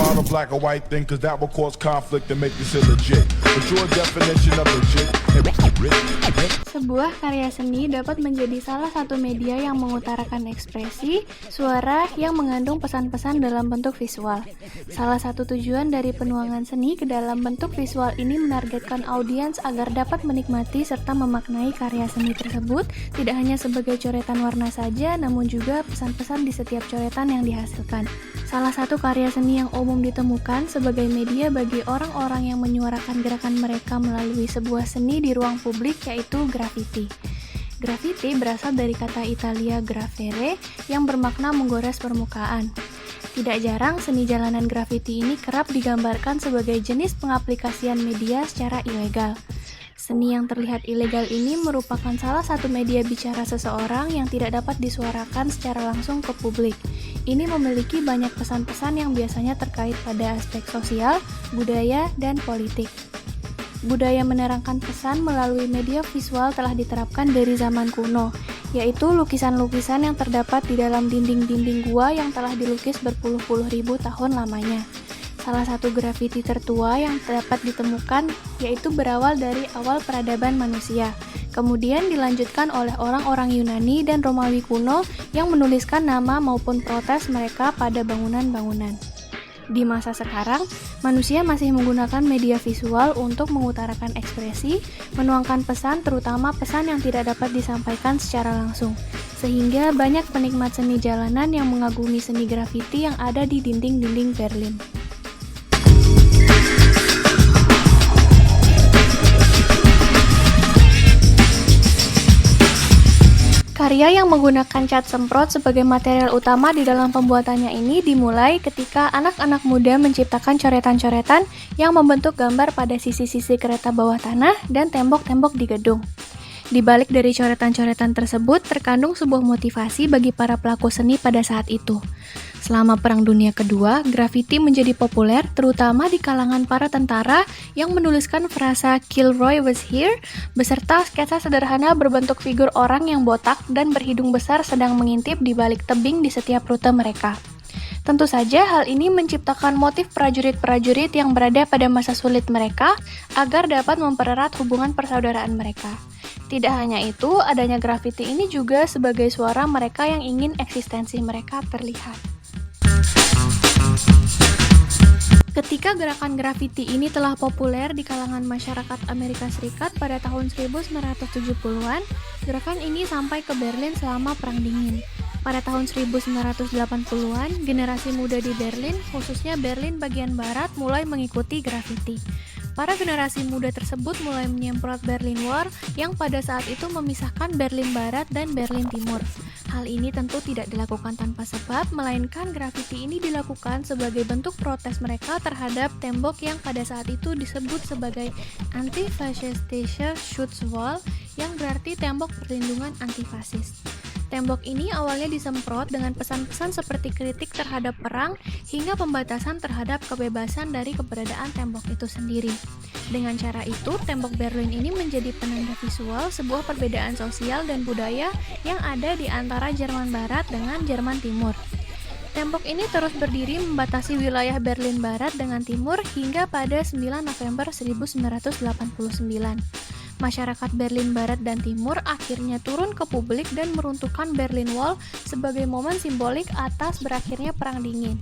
model black or white thing, cause that will cause conflict and make this illegit. But your definition of legit. Sebuah karya seni dapat menjadi salah satu media yang mengutarakan ekspresi, suara yang mengandung pesan-pesan dalam bentuk visual. Salah satu tujuan dari penuangan seni ke dalam bentuk visual ini menargetkan audiens agar dapat menikmati serta memaknai karya seni tersebut tidak hanya sebagai coretan warna saja, namun juga pesan-pesan di setiap coretan yang dihasilkan. Salah satu karya seni yang umum ditemukan sebagai media bagi orang-orang yang menyuarakan gerakan mereka melalui sebuah seni di ruang publik yaitu graffiti. Graffiti berasal dari kata Italia graffere yang bermakna menggores permukaan. Tidak jarang seni jalanan graffiti ini kerap digambarkan sebagai jenis pengaplikasian media secara ilegal. Seni yang terlihat ilegal ini merupakan salah satu media bicara seseorang yang tidak dapat disuarakan secara langsung ke publik. Ini memiliki banyak pesan-pesan yang biasanya terkait pada aspek sosial, budaya, dan politik. Budaya menerangkan pesan melalui media visual telah diterapkan dari zaman kuno, yaitu lukisan-lukisan yang terdapat di dalam dinding-dinding gua yang telah dilukis berpuluh-puluh ribu tahun lamanya. Salah satu grafiti tertua yang dapat ditemukan yaitu berawal dari awal peradaban manusia. Kemudian dilanjutkan oleh orang-orang Yunani dan Romawi kuno yang menuliskan nama maupun protes mereka pada bangunan-bangunan. Di masa sekarang, manusia masih menggunakan media visual untuk mengutarakan ekspresi, menuangkan pesan terutama pesan yang tidak dapat disampaikan secara langsung. Sehingga banyak penikmat seni jalanan yang mengagumi seni grafiti yang ada di dinding-dinding Berlin. Karya yang menggunakan cat semprot sebagai material utama di dalam pembuatannya ini dimulai ketika anak-anak muda menciptakan coretan-coretan yang membentuk gambar pada sisi-sisi kereta bawah tanah dan tembok-tembok di gedung. Di balik dari coretan-coretan tersebut terkandung sebuah motivasi bagi para pelaku seni pada saat itu. Selama Perang Dunia Kedua, grafiti menjadi populer terutama di kalangan para tentara yang menuliskan frasa "Kilroy was here" beserta sketsa sederhana berbentuk figur orang yang botak dan berhidung besar sedang mengintip di balik tebing di setiap rute mereka. Tentu saja hal ini menciptakan motif prajurit-prajurit yang berada pada masa sulit mereka agar dapat mempererat hubungan persaudaraan mereka. Tidak hanya itu, adanya grafiti ini juga sebagai suara mereka yang ingin eksistensi mereka terlihat. Ketika gerakan grafiti ini telah populer di kalangan masyarakat Amerika Serikat pada tahun 1970-an, gerakan ini sampai ke Berlin selama Perang Dingin. Pada tahun 1980-an, generasi muda di Berlin, khususnya Berlin bagian barat, mulai mengikuti grafiti. Para generasi muda tersebut mulai menyemprot Berlin Wall yang pada saat itu memisahkan Berlin Barat dan Berlin Timur. Hal ini tentu tidak dilakukan tanpa sebab, melainkan grafiti ini dilakukan sebagai bentuk protes mereka terhadap tembok yang pada saat itu disebut sebagai Antifaschistische Schutzwall, yang berarti tembok perlindungan antifasis. Tembok ini awalnya disemprot dengan pesan-pesan seperti kritik terhadap perang hingga pembatasan terhadap kebebasan dari keberadaan tembok itu sendiri. Dengan cara itu, tembok Berlin ini menjadi penanda visual sebuah perbedaan sosial dan budaya yang ada di antara Jerman Barat dengan Jerman Timur. Tembok ini terus berdiri membatasi wilayah Berlin Barat dengan Timur hingga pada 9 November 1989. Masyarakat Berlin Barat dan Timur akhirnya turun ke publik dan meruntuhkan Berlin Wall sebagai momen simbolik atas berakhirnya Perang Dingin.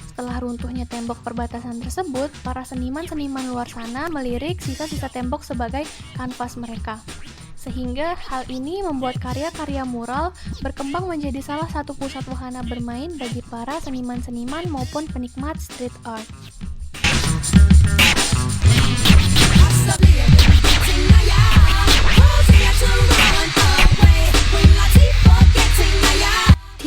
Setelah runtuhnya tembok perbatasan tersebut, para seniman-seniman luar sana melirik sisa-sisa tembok sebagai kanvas mereka. Sehingga hal ini membuat karya-karya mural berkembang menjadi salah satu pusat wahana bermain bagi para seniman-seniman maupun penikmat street art.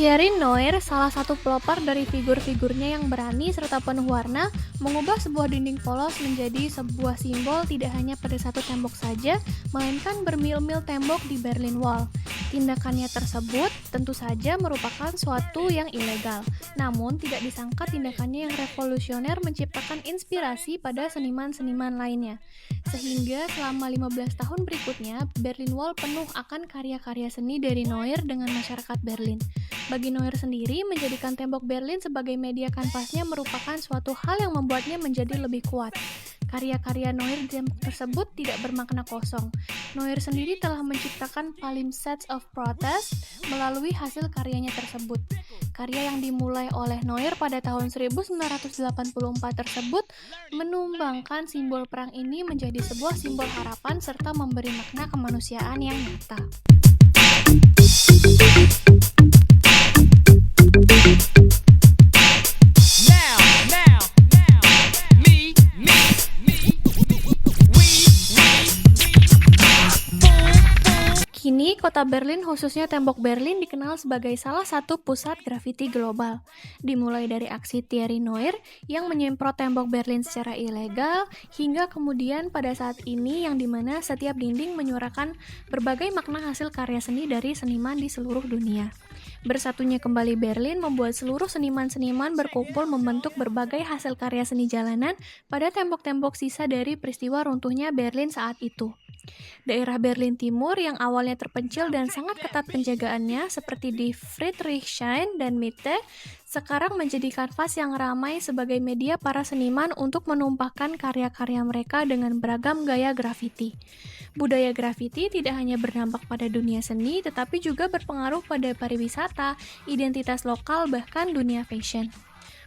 Thierry Noir, salah satu pelopor dari figur-figurnya yang berani serta penuh warna, mengubah sebuah dinding polos menjadi sebuah simbol tidak hanya pada satu tembok saja, melainkan bermil-mil tembok di Berlin Wall. Tindakannya tersebut tentu saja merupakan suatu yang ilegal, namun tidak disangka tindakannya yang revolusioner menciptakan inspirasi pada seniman-seniman lainnya. Sehingga selama 15 tahun berikutnya, Berlin Wall penuh akan karya-karya seni dari Noir dengan masyarakat Berlin. Bagi Neuer sendiri, menjadikan tembok Berlin sebagai media kanvasnya merupakan suatu hal yang membuatnya menjadi lebih kuat. Karya-karya Neuer di tembok tersebut tidak bermakna kosong. Neuer sendiri telah menciptakan palimpsest of protest melalui hasil karyanya tersebut. Karya yang dimulai oleh Neuer pada tahun 1984 tersebut menumbangkan simbol perang ini menjadi sebuah simbol harapan serta memberi makna kemanusiaan yang nyata. Kini, kota Berlin khususnya tembok Berlin dikenal sebagai salah satu pusat grafiti global. Dimulai dari aksi Thierry Neuer yang menyemprot tembok Berlin secara ilegal, hingga kemudian pada saat ini yang dimana setiap dinding menyuarakan berbagai makna hasil karya seni dari seniman di seluruh dunia. Bersatunya kembali Berlin membuat seluruh seniman-seniman berkumpul membentuk berbagai hasil karya seni jalanan pada tembok-tembok sisa dari peristiwa runtuhnya Berlin saat itu. Daerah Berlin Timur yang awalnya terpencil dan sangat ketat penjagaannya seperti di Friedrichshain dan Mitte, sekarang menjadi kanvas yang ramai sebagai media para seniman untuk menumpahkan karya-karya mereka dengan beragam gaya grafiti. Budaya grafiti tidak hanya berdampak pada dunia seni, tetapi juga berpengaruh pada pariwisata, identitas lokal, bahkan dunia fashion.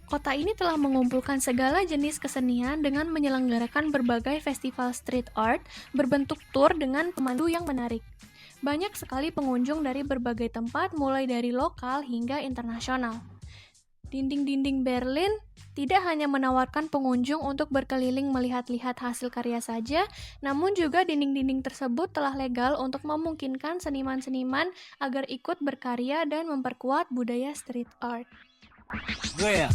Kota ini telah mengumpulkan segala jenis kesenian dengan menyelenggarakan berbagai festival street art berbentuk tour dengan pemandu yang menarik. Banyak sekali pengunjung dari berbagai tempat mulai dari lokal hingga internasional. Dinding-dinding Berlin tidak hanya menawarkan pengunjung untuk berkeliling melihat-lihat hasil karya saja, namun juga dinding-dinding tersebut telah legal untuk memungkinkan seniman-seniman agar ikut berkarya dan memperkuat budaya street art. Where?